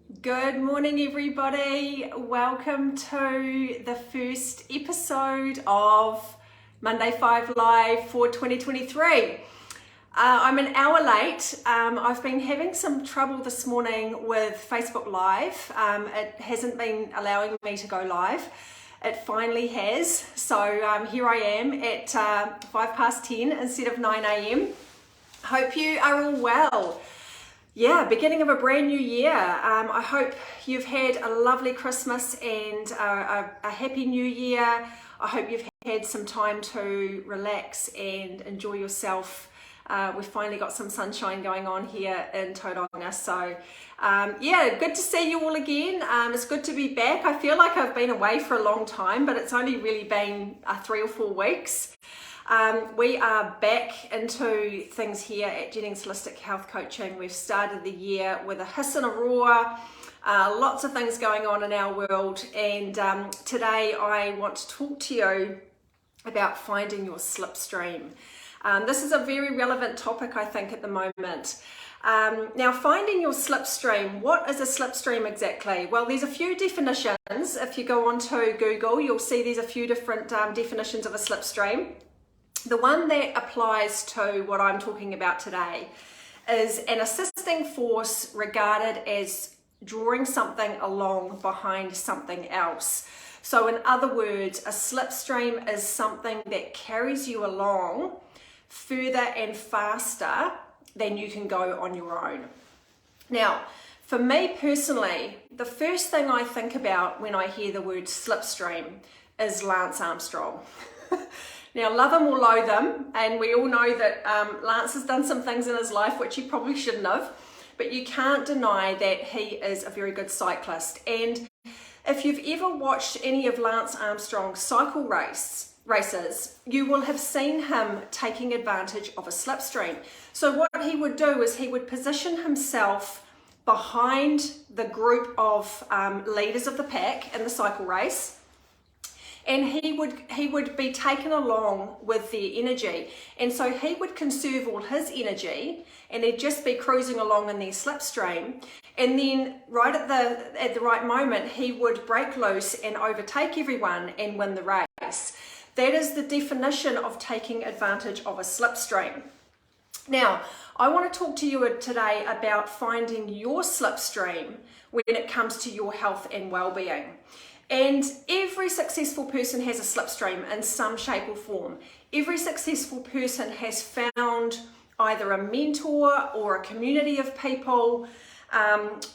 Good morning, everybody. Welcome to the first episode of Monday 5 Live for 2023. I'm an hour late. I've been having some trouble this morning with Facebook Live. It hasn't been allowing me to go live. It finally has. So here I am at 10:05 instead of 9 a.m. Hope you are all well. Yeah, beginning of a brand new year. I hope you've had a lovely Christmas and a happy new year. I hope you've had some time to relax and enjoy yourself. We've finally got some sunshine going on here in Tauranga. So yeah, good to see you all again. It's good to be back. I feel like I've been away for a long time, but it's only really been 3 or 4 weeks. We are back into things here at Jennings Holistic Health Coaching. We've started the year with a hiss and a roar, lots of things going on in our world, and today I want to talk to you about finding your slipstream. This is a very relevant topic, I think, at the moment. Now, finding your slipstream. What is a slipstream exactly? Well, there's a few definitions. If you go onto Google, you'll see there's a few different definitions of a slipstream. The one that applies to what I'm talking about today is an assisting force regarded as drawing something along behind something else. So in other words, a slipstream is something that carries you along further and faster than you can go on your own. Now, for me personally, the first thing I think about when I hear the word slipstream is Lance Armstrong. Now, love him or loathe him, and we all know that Lance has done some things in his life which he probably shouldn't have, but you can't deny that he is a very good cyclist. And if you've ever watched any of Lance Armstrong's cycle races, you will have seen him taking advantage of a slipstream. So what he would do is he would position himself behind the group of leaders of the pack in the cycle race, and he would be taken along with their energy. And so he would conserve all his energy and he'd just be cruising along in their slipstream. And then right at the right moment, he would break loose and overtake everyone and win the race. That is the definition of taking advantage of a slipstream. Now, I want to talk to you today about finding your slipstream when it comes to your health and well-being. And every successful person has a slipstream in some shape or form. Every successful person has found either a mentor or a community of people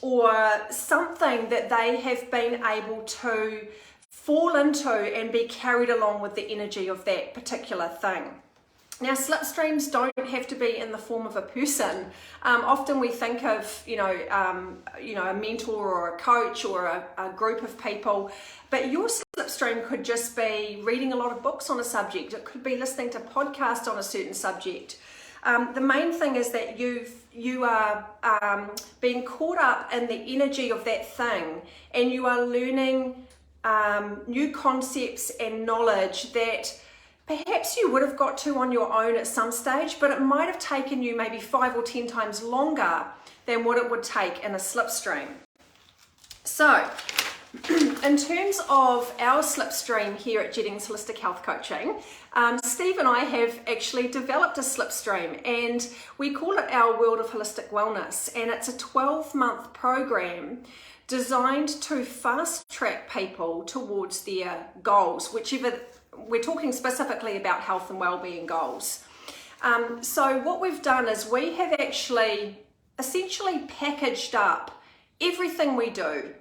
or something that they have been able to fall into and be carried along with the energy of that particular thing. Now, slipstreams don't have to be in the form of a person. Often we think of, a mentor or a coach or a group of people, but your slipstream could just be reading a lot of books on a subject. It could be listening to podcasts on a certain subject. The main thing is that you are being caught up in the energy of that thing, and you are learning new concepts and knowledge that perhaps you would have got to on your own at some stage, but it might have taken you maybe 5 or 10 times longer than what it would take in a slipstream. So, in terms of our slipstream here at Jennings Holistic Health Coaching, Steve and I have actually developed a slipstream, and we call it our World of Holistic Wellness, and it's a 12-month program designed to fast track people towards their goals, whichever. We're talking specifically about health and well-being goals. So what we've done is we have actually essentially packaged up everything we do,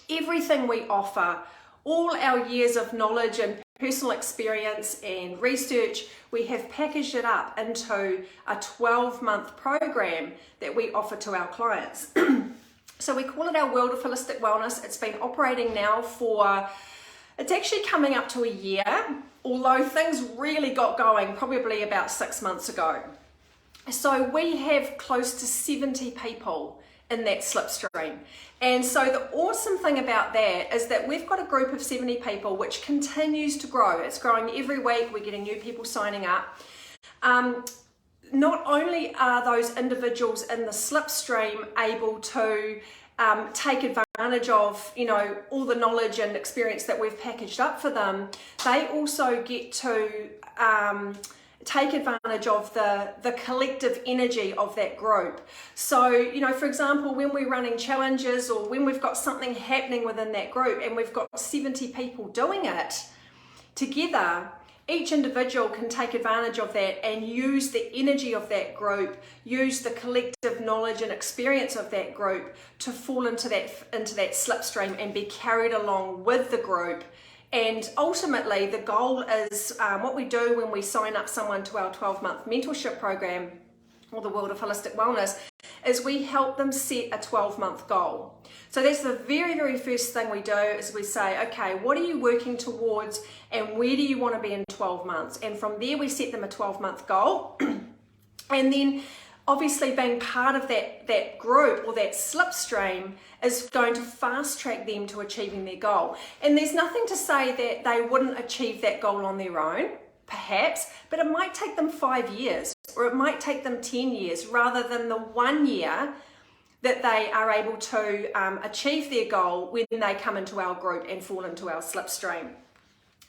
everything we offer, all our years of knowledge and personal experience and research. We have packaged it up into a 12-month program that we offer to our clients. So we call it our World of Holistic Wellness. It's been operating now for it's actually coming up to a year, although things really got going probably about 6 months ago. So we have close to 70 people in that slipstream. And so the awesome thing about that is that we've got a group of 70 people which continues to grow. It's growing every week. We're getting new people signing up. Not only are those individuals in the slipstream able to take advantage of, you know, all the knowledge and experience that we've packaged up for them, they also get to take advantage of the collective energy of that group. So, you know, for example, when we're running challenges or when we've got something happening within that group and we've got 70 people doing it together, each individual can take advantage of that and use the energy of that group, use the collective knowledge and experience of that group to fall into that slipstream and be carried along with the group. And ultimately, the goal is what we do when we sign up someone to our 12-month mentorship program or the World of Holistic Wellness is we help them set a 12-month goal. So that's the very, very first thing we do is we say, okay, what are you working towards and where do you want to be in 12 months? And from there, we set them a 12-month goal. And then obviously being part of that group or that slipstream is going to fast track them to achieving their goal. And there's nothing to say that they wouldn't achieve that goal on their own, perhaps, but it might take them 5 years or it might take them 10 years rather than the 1 year that they are able to achieve their goal when they come into our group and fall into our slipstream.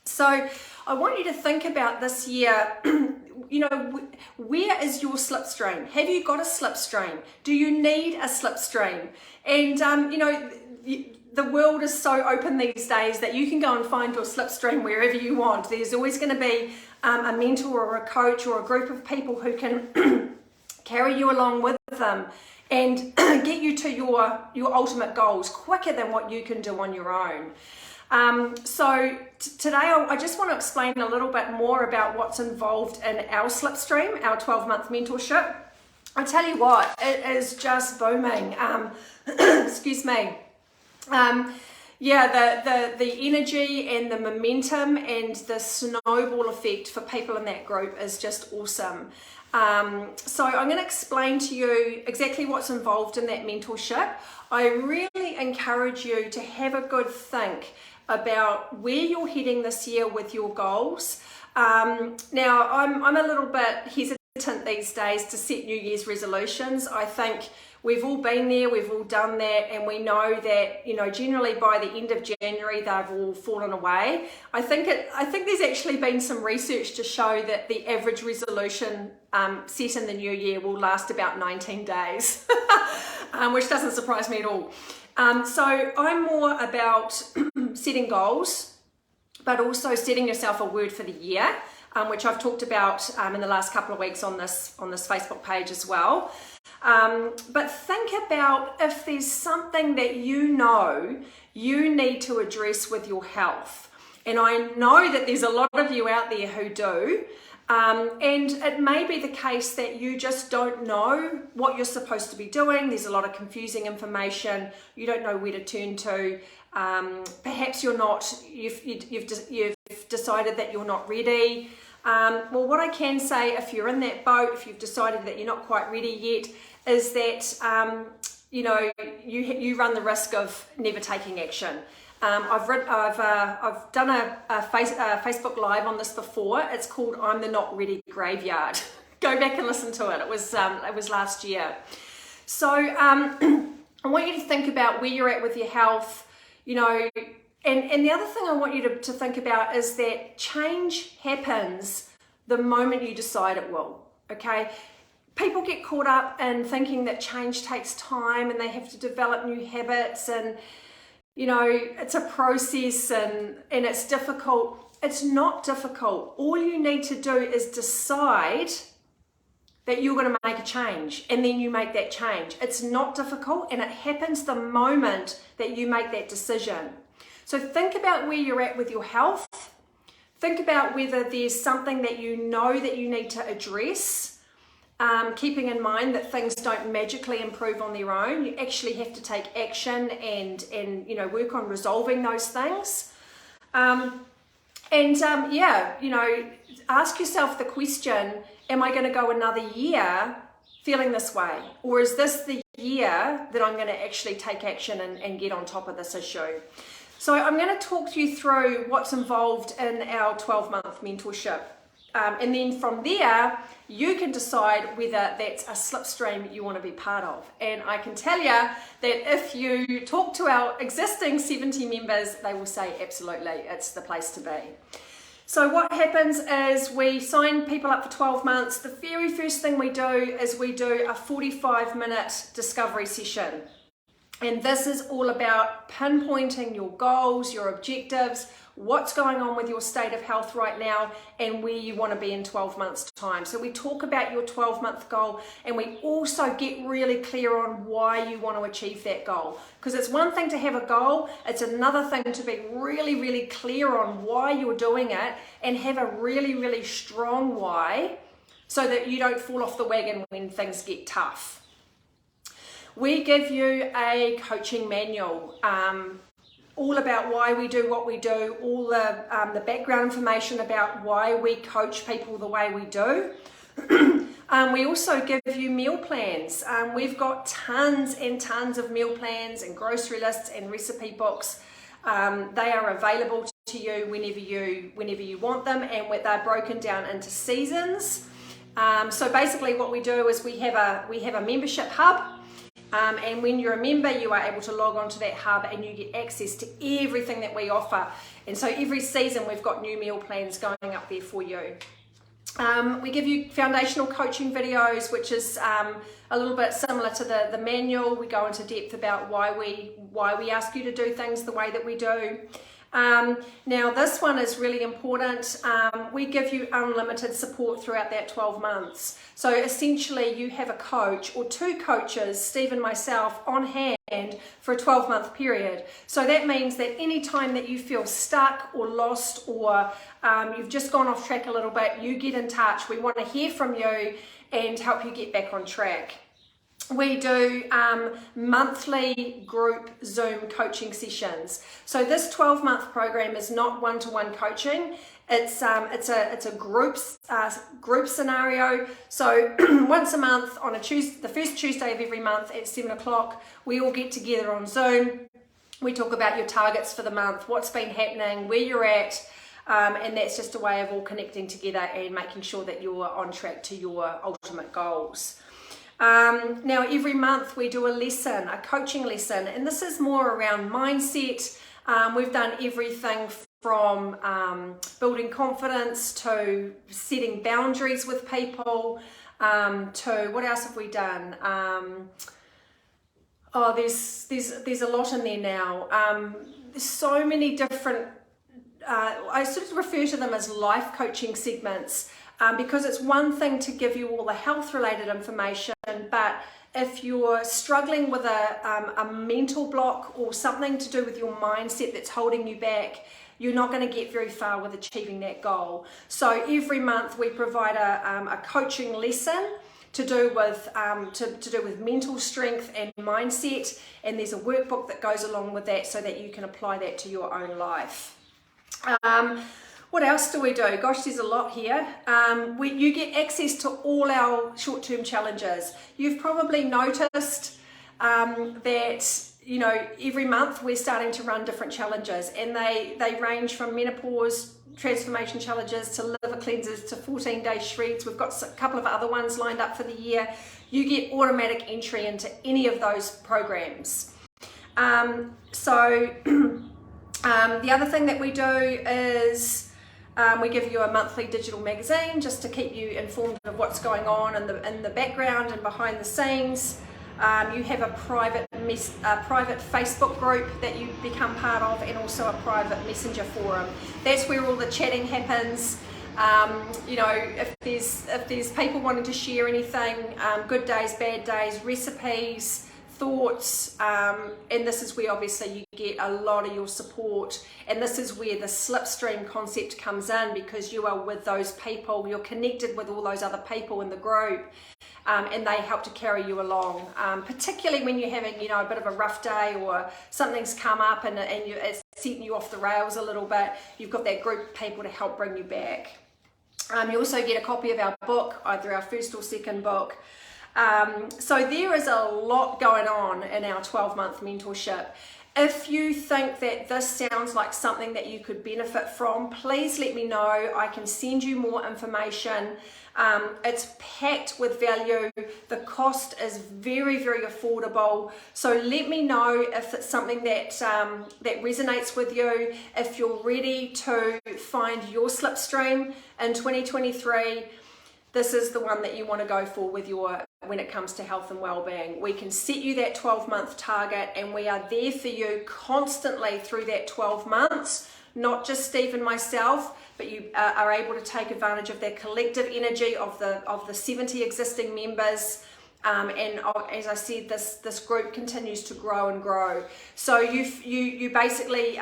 So I want you to think about this year, you know, where is your slipstream? Have you got a slipstream? Do you need a slipstream? And, you know, the world is so open these days that you can go and find your slipstream wherever you want. There's always going to be a mentor or a coach or a group of people who can carry you along with them and get you to your ultimate goals quicker than what you can do on your own. So today I just want to explain a little bit more about what's involved in our slipstream, our 12-month mentorship. I tell you what, it is just booming. Excuse me. Yeah, the energy and the momentum and the snowball effect for people in that group is just awesome. So I'm going to explain to you exactly what's involved in that mentorship. I really encourage you to have a good think about where you're heading this year with your goals. Now, I'm a little bit hesitant these days to set New Year's resolutions. I think we've all been there, we've all done that, and we know that, you know, generally by the end of January, they've all fallen away. I think there's actually been some research to show that the average resolution set in the new year will last about 19 days, which doesn't surprise me at all. So I'm more about setting goals, but also setting yourself a word for the year, which I've talked about in the last couple of weeks on this Facebook page as well. But think about if there's something that you know you need to address with your health. And I know that there's a lot of you out there who do. And it may be the case that you just don't know what you're supposed to be doing. There's a lot of confusing information. You don't know where to turn to. Perhaps you've decided that you're not ready. Well, what I can say, if you're in that boat, if you've decided that you're not quite ready yet, is that you know, you run the risk of never taking action. I've done a Facebook Live on this before. It's called "I'm the Not Ready Graveyard." Go back and listen to it. It was last year. So I want you to think about where you're at with your health. You know. And the other thing I want you to think about is that change happens the moment you decide it will, okay? People get caught up in thinking that change takes time and they have to develop new habits and, you know, it's a process and it's difficult. It's not difficult. All you need to do is decide that you're going to make a change and then you make that change. It's not difficult and it happens the moment that you make that decision. So think about where you're at with your health. Think about whether there's something that you know that you need to address, keeping in mind that things don't magically improve on their own. You actually have to take action and you know, work on resolving those things. Yeah, you know, ask yourself the question, am I going to go another year feeling this way? Or is this the year that I'm going to actually take action and get on top of this issue? So I'm going to talk you through what's involved in our 12-month mentorship. and then from there, you can decide whether that's a slipstream you want to be part of. And I can tell you that if you talk to our existing 70 members, they will say absolutely, it's the place to be. So what happens is we sign people up for 12 months. The very first thing we do is we do a 45-minute discovery session. And this is all about pinpointing your goals, your objectives, what's going on with your state of health right now, and where you want to be in 12 months' time. So we talk about your 12-month goal, and we also get really clear on why you want to achieve that goal. Because it's one thing to have a goal, it's another thing to be really, really clear on why you're doing it and have a really, really strong why so that you don't fall off the wagon when things get tough. We give you a coaching manual, all about why we do what we do, all the background information about why we coach people the way we do. We also give you meal plans. We've got tons and tons of meal plans and grocery lists and recipe books. They are available to you whenever you want them, and they're broken down into seasons. So basically what we do is we have a membership hub. And when you're a member, you are able to log on to that hub and you get access to everything that we offer. And so every season we've got new meal plans going up there for you. We give you foundational coaching videos, which is a little bit similar to the manual. We go into depth about why we ask you to do things the way that we do. Now this one is really important. We give you unlimited support throughout that 12 months. So essentially you have a coach or two coaches, Steve and myself, on hand for a 12-month period. So that means that any time that you feel stuck or lost or you've just gone off track a little bit, you get in touch. We want to hear from you and help you get back on track. We do monthly group Zoom coaching sessions. So this 12-month program is not one-to-one coaching. It's a group scenario. So once a month on the first Tuesday of every month at 7 o'clock, we all get together on Zoom. We talk about your targets for the month, what's been happening, where you're at, and that's just a way of all connecting together and making sure that you're on track to your ultimate goals. Now every month we do a coaching lesson, and this is more around mindset. We've done everything from building confidence to setting boundaries with people, to what else have we done? There's a lot in there now. There's so many different, I sort of refer to them as life coaching segments. Because it's one thing to give you all the health related information, but if you're struggling with a mental block or something to do with your mindset that's holding you back, you're not going to get very far with achieving that goal. So every month we provide a coaching lesson to do with mental strength and mindset, and there's a workbook that goes along with that so that you can apply that to your own life. What else do we do? Gosh, there's a lot here. You get access to all our short-term challenges. You've probably noticed that, you know, every month we're starting to run different challenges, and they range from menopause transformation challenges to liver cleanses to 14-day shreds. We've got a couple of other ones lined up for the year. You get automatic entry into any of those programs. The other thing that we do is we give you a monthly digital magazine just to keep you informed of what's going on in the background and behind the scenes. You have a private Facebook group that you become part of, and also a private messenger forum. That's where all the chatting happens. You know, if there's people wanting to share anything, good days, bad days, recipes, thoughts, and this is where obviously you get a lot of your support, and this is where the Slipstream concept comes in, because you are with those people, you're connected with all those other people in the group, and they help to carry you along, particularly when you're having, you know, a bit of a rough day or something's come up and it's setting you off the rails a little bit. You've got that group of people to help bring you back. You also get a copy of our book, either our first or second book. So there is a lot going on in our 12-month mentorship. If you think that this sounds like something that you could benefit from, please let me know. I can send you more information. It's packed with value. The cost is very, very affordable. So let me know if it's something that that resonates with you. If you're ready to find your slipstream in 2023, this is the one that you want to go for with your when it comes to health and well-being. We can set you that 12-month target, and we are there for you constantly through that 12 months. Not just Steve and myself, but you are able to take advantage of that collective energy of the 70 existing members. And as I said, this group continues to grow and grow. So you basically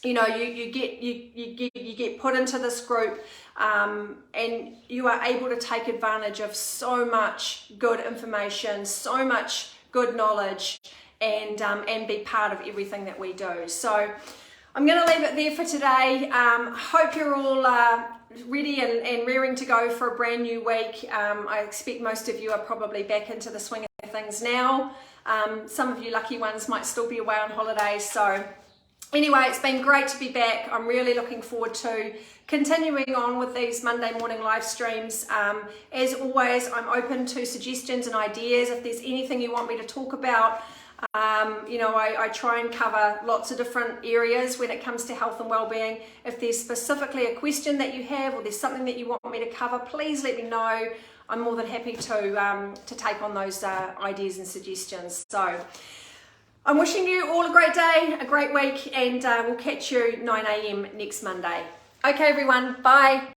you get put into this group, and you are able to take advantage of so much good information, so much good knowledge, and be part of everything that we do. So I'm going to leave it there for today. Hope you're all ready and rearing to go for a brand new week. I expect most of you are probably back into the swing of things now. Some of you lucky ones might still be away on holidays. So anyway, it's been great to be back. I'm really looking forward to continuing on with these Monday morning live streams. As always, I'm open to suggestions and ideas. If there's anything you want me to talk about, I try and cover lots of different areas when it comes to health and well-being. If there's specifically a question that you have, or there's something that you want me to cover, please let me know. I'm more than happy to take on those ideas and suggestions. So I'm wishing you all a great day, a great week, and we'll catch you 9 a.m. next Monday. Okay, everyone, bye.